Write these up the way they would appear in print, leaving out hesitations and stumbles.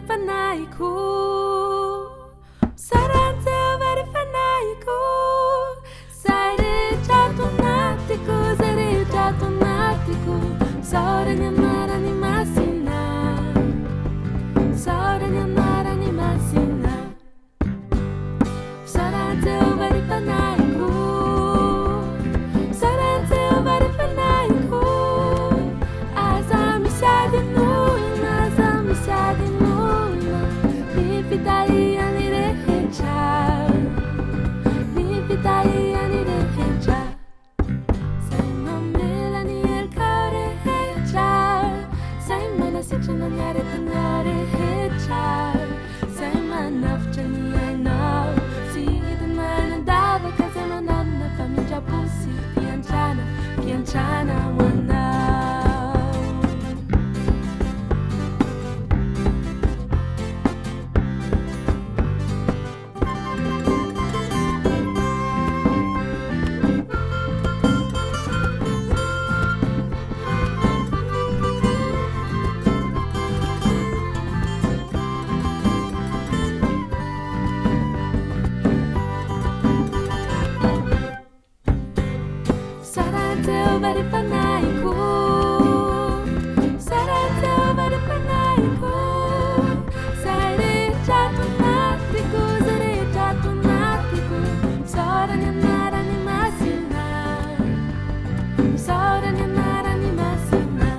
fanaiku. Sarante vari fanaiku. Sare jatuh natiku, sare jatuh natiku. Sauranya marani masina, sauranya marani masina. Sarante vari fanaiku, sarante vari fanaiku. Azami sadinuna, azami sadinuna. Nipitai anire hecha, nipitai anire hecha. Sai mamela ni el care hecha, sai mana se chananyare tanare hecha, sai mana fchani I know. Si the man andava casa manana famiglia pusi pianciana, pianciana wana. Sarante vari fanaiku, sarante vari fanaiku. Sare jatuh natiku, sare jatuh natiku. Sauranya marani masina, sauranya marani masina.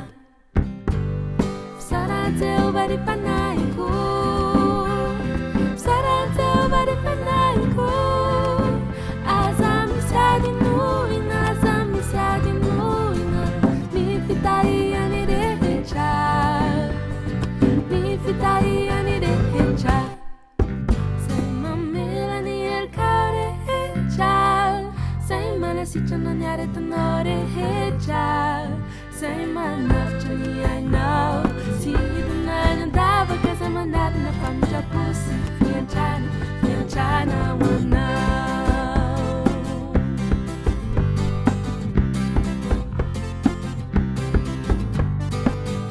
Sarante vari fanaiku, sarante vari fanaiku. Azami sadinuna, azami sadinuna. Nipitai anire hecha, nipitai anire hecha. Sai mamela ni el care hecha, sai mana si chananyare tanore hecha, sai mana fchani I know. Si the man andava casa manada na famiglia pusi pianciana, pianciana wana.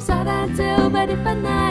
Sarante vari fanaiku.